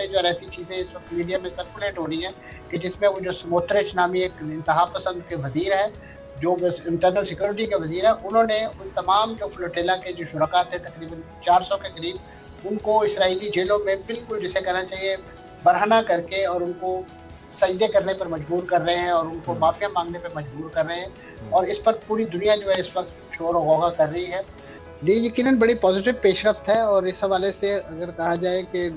Footage और ऐसी चीज़ें इस वक्त मीडिया में सर्कुलेट हो रही हैं कि जिसमें वो जो स्मोत्रिच नामी एक इंतहा पसंद के वजीर है, जो बस इंटरनल सिक्योरिटी के वजीर है, उन्होंने उन तमाम जो फ्लोटिला के जो शुरका थे तकरीबन 400 के करीब, उनको इसराइली जेलों में बिल्कुल जिसे कहना चाहिए बरहना करके और उनको सजदे करने पर मजबूर कर रहे हैं और उनको माफिया मांगने पर मजबूर कर रहे हैं। और इस पर पूरी दुनिया जो है इस वक्त शोर गौगा कर रही है। जी, यकीनन बड़ी पॉजिटिव पेशरफ्त है। और इस हवाले से अगर कहा जाए कि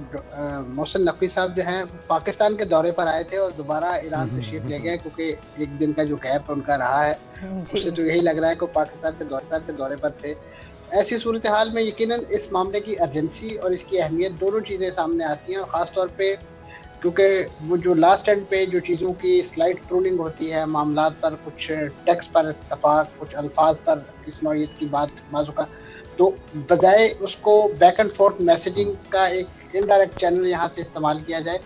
मोहसिन नकवी साहब जो हैं पाकिस्तान के दौरे पर आए थे और दोबारा ईरान तशरीफ ले गए, क्योंकि एक दिन का जो गैप उनका रहा है उससे तो यही लग रहा है कि पाकिस्तान के दौरे पर थे। ऐसी सूरत हाल में यकीनन इस मामले की अर्जेंसी और इसकी अहमियत दोनों चीज़ें सामने आती हैं। और ख़ास तौर पे क्योंकि वो जो लास्ट एंड पे जो चीज़ों की स्लाइड प्रूनिंग होती है, मामलात पर कुछ टेक्स्ट पर इत्तफाक, कुछ अल्फाज पर इस नौइयत की बात माज़ूका, तो बजाय उसको बैक एंड फोर्थ मैसेजिंग का एक इनडायरेक्ट चैनल यहाँ से इस्तेमाल किया जाए,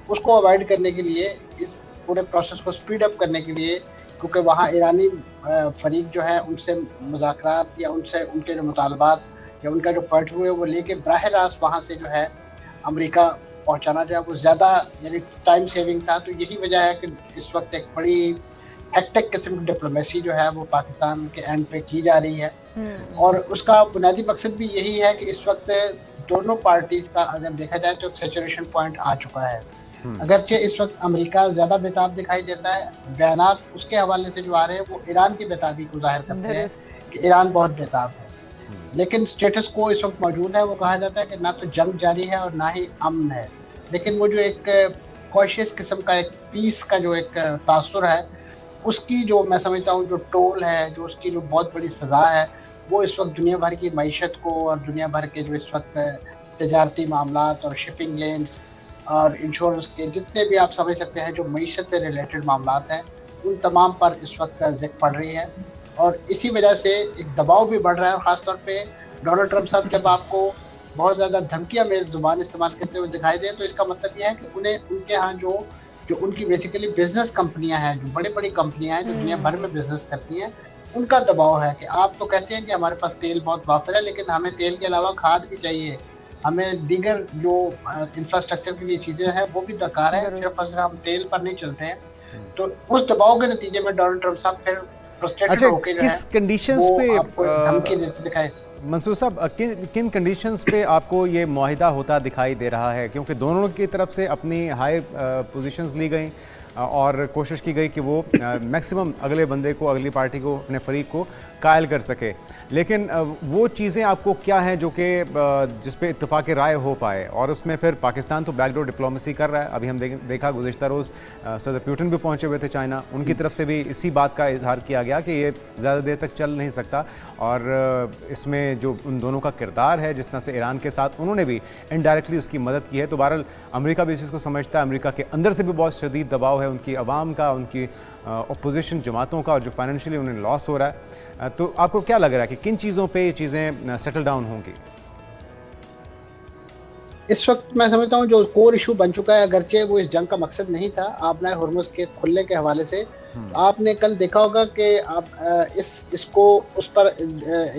उसको अवॉइड करने के लिए, इस पूरे प्रोसेस को स्पीड अप करने के लिए, क्योंकि वहाँ ईरानी फरीक जो है उनसे मुज़ाकरात या उनसे उनके जो मुतालबात या उनका जो पॉइंट हुए वो लेके बराह रास्त वहाँ से जो है अमेरिका पहुँचाना जो है वो ज़्यादा यानी टाइम सेविंग था। तो यही वजह है कि इस वक्त एक बड़ी हेक्टिक किस्म की डिप्लोमेसी जो है वो पाकिस्तान के एंड पे की जा रही है। और उसका बुनियादी मकसद भी यही है कि इस वक्त दोनों पार्टीज का अगर देखा जाए तो एक सैचुरेशन पॉइंट आ चुका है। अगरचे इस वक्त अमेरिका ज्यादा बेताब दिखाई देता है, बयानात उसके हवाले से जो आ रहे हैं वो ईरान की बेताबी को जाहिर करते हैं कि ईरान बहुत बेताब है। लेकिन स्टेटस को इस वक्त मौजूद है। वो कहा जाता है कि ना तो जंग जारी है और ना ही अमन है, लेकिन वो जो एक कॉशियस किस्म का एक पीस का जो एक तासुर है, उसकी जो मैं समझता हूँ जो टोल है, जो उसकी जो बहुत बड़ी सज़ा है, वो इस वक्त दुनिया भर की मईशत को और दुनिया भर के जो इस वक्त तजारती मामलात और शिपिंग लेन्स और इंश्योरेंस के जितने भी आप समझ सकते हैं जो मईशत से रिलेटेड मामलात हैं, उन तमाम पर इस वक्त ज़िक्र पड़ रही है। और इसी वजह से एक दबाव भी बढ़ रहा है। और ख़ासतौर पे डोनाल्ड ट्रंप साहब जब आपको बहुत ज़्यादा धमकियाँ में ज़ुबान इस्तेमाल करते हुए दिखाई दें, तो इसका मतलब यह है कि उन्हें उनके यहाँ जो उनकी बेसिकली बिजनेस कंपनियां हैं, जो बड़ी बड़ी कंपनियां हैं जो दुनिया भर में बिजनेस करती हैं, उनका दबाव है कि आप तो कहते हैं कि हमारे पास तेल बहुत वाफिर है, लेकिन हमें तेल के अलावा खाद भी चाहिए, हमें दीगर जो इंफ्रास्ट्रक्चर की चीज़ें हैं वो भी दरकार है, सिर्फ और सिर्फ हम तेल पर नहीं चलते हैं। तो उस दबाव के नतीजे में डोनाल्ड ट्रंप साहब फिर फ्रस्ट्रेटेड होकर जो किस कंडीशंस पे आपको धमकी देते दिखाए। मंसूर साहब, किन कंडीशंस पे आपको ये मुआहिदा होता दिखाई दे रहा है? क्योंकि दोनों की तरफ से अपनी हाई पोजीशंस ली गई और कोशिश की गई कि वो मैक्सिमम अगले बंदे को, अगली पार्टी को, अपने फरीक को कायल कर सके, लेकिन वो चीज़ें आपको क्या हैं जो कि जिस पे इत्तेफाक राय हो पाए? और उसमें फिर पाकिस्तान तो बैकडोर डिप्लोमेसी कर रहा है। अभी हम देखा गुज़िश्ता रोज़ सदर पुतिन भी पहुंचे हुए थे चाइना, उनकी तरफ से भी इसी बात का इजहार किया गया कि ये ज़्यादा देर तक चल नहीं सकता। और इसमें जो उन दोनों का किरदार है, जिस तरह से ईरान के साथ उन्होंने भी इनडायरेक्टली उसकी मदद की है, तो बहरहाल अमेरिका भी इस चीज़ को समझता है। अमेरिका के अंदर से भी बहुत शदीद दबाव है, उनकी आवाम का, उनकी अपोजिशन जमातों का, और जो फाइनेंशियली उन्हें लॉस हो रहा है। तो आपको क्या लग रहा है कि किन चीज़ों पे ये चीज़ें सेटल डाउन होंगी? इस वक्त मैं समझता हूँ जो कोर इशू बन चुका है, अगरचे वो इस जंग का मकसद नहीं था, आपने हुर्मुज़ के खुलने के हवाले से आपने कल देखा होगा कि आप इसको उस पर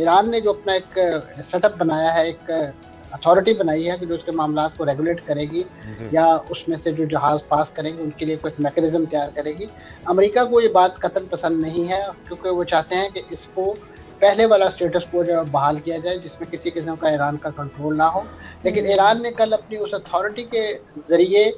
ईरान ने जो अपना एक सेटअप बनाया है, एक अथॉरिटी बनाई है कि जो उसके मामलात को रेगुलेट करेगी या उसमें से जो जहाज़ पास करेंगे उनके लिए कोई मैकेनिज्म तैयार करेगी। अमेरिका को ये बात कतई पसंद नहीं है, क्योंकि वो चाहते हैं कि इसको पहले वाला स्टेटस को जो बहाल किया जाए जिसमें किसी किस्म का ईरान का कंट्रोल ना हो। लेकिन ईरान ने कल अपनी उस अथॉरिटी के ज़रिए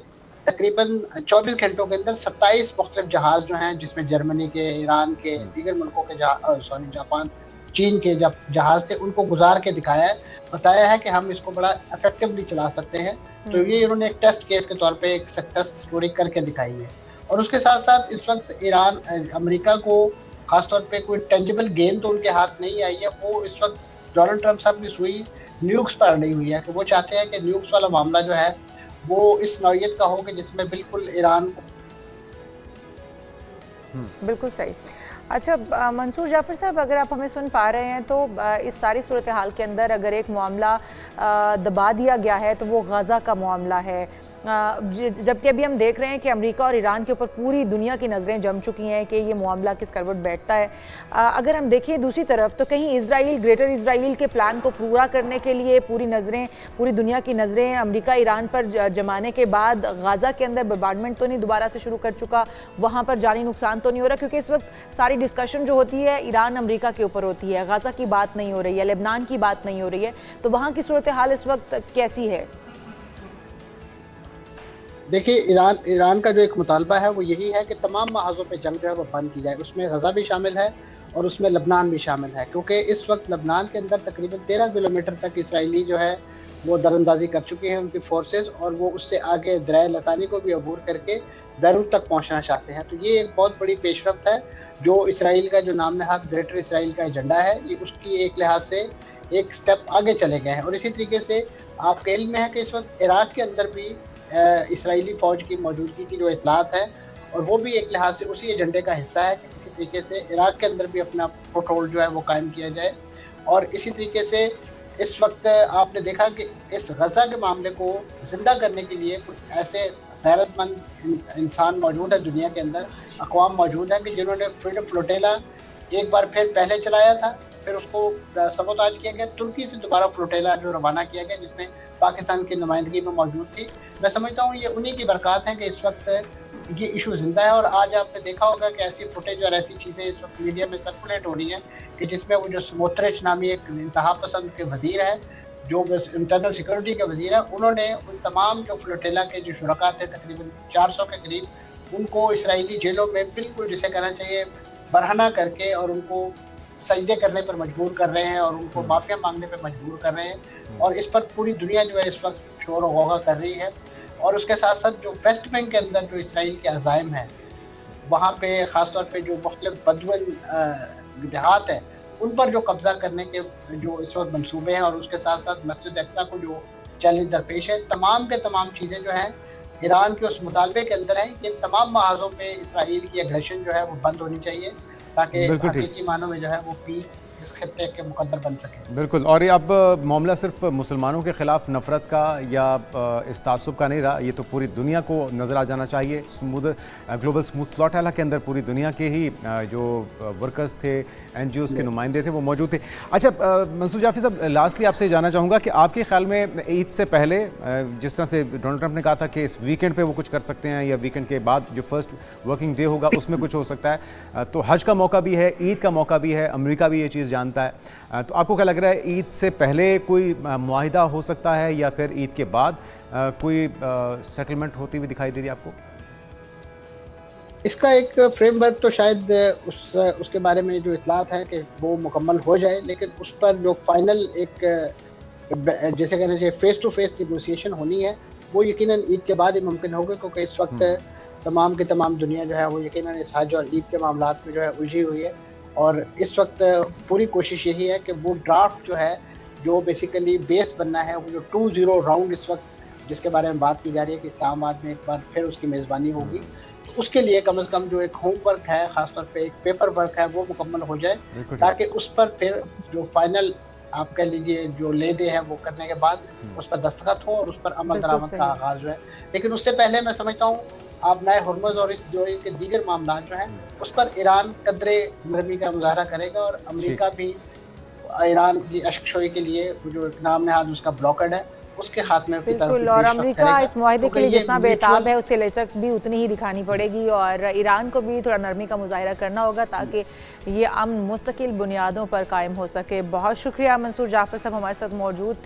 तकरीबन 24 घंटों के अंदर 27 मुख्तलिफ जहाज़ जो हैं, जिसमें जर्मनी के, ईरान के, दीगर मुल्कों के जापान, चीन के जहाज़ थे, उनको गुजार के दिखाया है, बताया है कि हम इसको बड़ा इफेक्टिवली चला सकते हैं। तो ये इन्होंने एक टेस्ट केस के तौर पे एक सक्सेस स्टोरी करके दिखाई है। और उसके साथ साथ इस वक्त ईरान अमेरिका को खासतौर पे कोई टेंजिबल गेन तो उनके हाथ नहीं आई है। वो इस वक्त डोनाल्ड ट्रंप साहब की सुई न्यूक्स पर अड़ी हुई है कि वो चाहते हैं कि न्यूक्स वाला मामला जो है वो इस नौइयत का हो कि जिसमें बिल्कुल ईरान को बिल्कुल सही। अच्छा मंसूर जाफर साहब, अगर आप हमें सुन पा रहे हैं तो इस सारी सूरत हाल के अंदर अगर एक मामला दबा दिया गया है तो वो गाज़ा का मामला है। जबकि अभी हम देख रहे हैं कि अमेरिका और ईरान के ऊपर पूरी दुनिया की नज़रें जम चुकी हैं कि ये मामला किस करवट बैठता है। अगर हम देखें दूसरी तरफ तो कहीं इसराइल, ग्रेटर इसराइल के प्लान को पूरा करने के लिए पूरी दुनिया की नज़रें अमेरिका ईरान पर जमाने के बाद गाज़ा के अंदर बम्बार्डमेंट तो नहीं दोबारा से शुरू कर चुका, वहाँ पर जानी नुकसान तो नहीं हो रहा, क्योंकि इस वक्त सारी डिस्कशन जो होती है ईरान अमेरिका के ऊपर होती है, गाज़ा की बात नहीं हो रही है, लेबनान की बात नहीं हो रही है। तो वहाँ की सूरत हाल इस वक्त कैसी है? देखिए, ईरान का जो एक मुतालबा है वो यही है कि तमाम महाजों पे जंग जो है वो बंद की जाए। उसमें गज़ा भी शामिल है और उसमें लबनान भी शामिल है, क्योंकि इस वक्त लबनान के अंदर तकरीबन 13 किलोमीटर तक इसराइली जो है वो दरअंदाजी कर चुके हैं उनकी फोर्सेस, और वो उससे आगे दरिया लतानी को भी अबूर करके बैरूत तक पहुंचना चाहते हैं। तो ये एक बहुत बड़ी पेशरफ्त है जो इसराइल का जो नाम नहाद ग्रेटर इसराइल का एजेंडा है, ये उसकी एक लिहाज से एक स्टेप आगे चले गए हैं। और इसी तरीके से आपके इल्म में है कि इस वक्त इराक के अंदर भी इसराइली फ़ौज की मौजूदगी की जो इतलात है, और वो भी एक लिहाज से उसी एजेंडे का हिस्सा है कि किसी तरीके से इराक के अंदर भी अपना फुटहोल्ड जो है वो कायम किया जाए। और इसी तरीके से इस वक्त आपने देखा कि इस गज़ा के मामले को ज़िंदा करने के लिए कुछ ऐसे गैरतमंद इंसान मौजूद है दुनिया के अंदर, अक़वाम मौजूद हैं कि जिन्होंने फ्रीडम फ्लोटेला एक बार फिर पहले चलाया था, फिर उसको सबोताज किया गया, तुर्की से दोबारा फ्लोटेला जो रवाना किया गया जिसमें पाकिस्तान की नुमाइंदगी में मौजूद थी। मैं समझता हूँ ये उन्हीं की बरक़ात हैं कि इस वक्त ये इशू ज़िंदा है। और आज आपने देखा होगा कि ऐसी फुटेज और ऐसी चीज़ें इस वक्त मीडिया में सर्कुलेट हो रही हैं कि जिसमें वो जो स्मोत्रिच नामी एक इंतहा पसंद के वज़ीर है, जो इंटरनल सिक्योरिटी के वज़ीर है, उन्होंने उन तमाम जो फ्लोटेला के जो शुरका थे तकरीबन 400 के करीब, उनको इसराइली जेलों में बिल्कुल जिसे कहना चाहिए बरहना करके और उनको सजदे करने पर मजबूर कर रहे हैं और उनको माफिया मांगने पर मजबूर कर रहे हैं। और इस पर पूरी दुनिया जो है इस वक्त शोर गौगा कर रही है। और उसके साथ साथ जो वेस्ट बैंक के अंदर जो इसराइल के अज़ाइम हैं, वहाँ पे ख़ासतौर पे जो मुख्तलिफ बदवन देहात हैं, उन पर जो कब्ज़ा करने के जो इस वक्त मनसूबे हैं, और उसके साथ साथ मस्जिद अक्सा को जो चैलेंज दरपेश है, तमाम के तमाम चीज़ें जो हैं ईरान के उस मुतालबे के अंदर हैं कि तमाम महाजों पे इसराइल की एग्रेशन जो है वो बंद होनी चाहिए, ताकि हकीकी मानों में जो है वो पीस इस खित्ते के मुकद्दर बन सके। बिल्कुल। और ये अब मामला सिर्फ मुसलमानों के ख़िलाफ़ नफ़रत का या इस तासुब का नहीं रहा, ये तो पूरी दुनिया को नज़र आ जाना चाहिए। ग्लोबल स्मूथ फ्लोटेला के अंदर पूरी दुनिया के ही जो वर्कर्स थे, NGOs के नुमाइंदे थे, वो मौजूद थे। अच्छा मंसूर जाफ़ी साहब, लास्टली आपसे जानना चाहूँगा कि आपके ख्याल में ईद से पहले जिस तरह से डोनाल्ड ट्रंप ने कहा था कि इस वीकेंड पे वो कुछ कर सकते हैं, या वीकेंड के बाद जो फर्स्ट वर्किंग डे होगा उसमें कुछ हो सकता है, तो हज का मौका भी है, ईद का मौका भी है, अमेरिका भी ये चीज़ जानता है, तो आपको क्या लग रहा है ईद से पहले कोई मुआहिदा हो सकता है या फिर ईद के बाद कोई सेटलमेंट होती हुई दिखाई दे रही है आपको? इसका एक फ्रेमवर्क तो शायद उसके बारे में जो इतलात है कि वो मुकम्मल हो जाए, लेकिन उस पर जो फाइनल एक जैसे कहना चाहिए फेस टू फेस निगोसिएशन होनी है वो यकीनन ईद के बाद ही मुमकिन होगा, क्योंकि इस वक्त तमाम की तमाम दुनिया जो है वो यकीनन इस हज और ईद के मामलात में जो है उलझी हुई है। और इस वक्त पूरी कोशिश यही है कि वो ड्राफ्ट जो है जो बेसिकली बेस बनना है, वो जो 2-0 राउंड इस वक्त जिसके बारे में बात की जा रही है कि इस्लामाबाद में एक बार फिर उसकी मेज़बानी होगी, तो उसके लिए कम से कम जो एक होमवर्क है, ख़ासतौर पे एक पेपर वर्क है, वो मुकम्मल हो जाए, ताकि उस पर फिर जो फाइनल आप कह लीजिए जो ले दे है वो करने के बाद उस पर दस्तखत हो और उस पर अमल दरामद का आगाज़ जो है। लेकिन उससे पहले मैं समझता हूँ आप नए हुर्मुज़ और इस जोड़ी के दीगर मामला जो हैं उस पर ईरान कदरे नरमी का मुजाहरा करेगा, और अमेरिका भी ईरान की अशकशोई के लिए जो नाम नहाद उसका ब्लॉकड है उसके खात्मे की तरफ। बिल्कुल, और अमेरिका इस मुआहदे के लिए जितना बेताब है उससे लचक भी उतनी ही दिखानी पड़ेगी, और ईरान को भी थोड़ा नरमी का मुजाहरा करना होगा ताकि ये अमन मुस्तकिल बुनियादों पर कायम हो सके। बहुत शुक्रिया मंसूर जाफ़र साहब हमारे साथ मौजूद थे।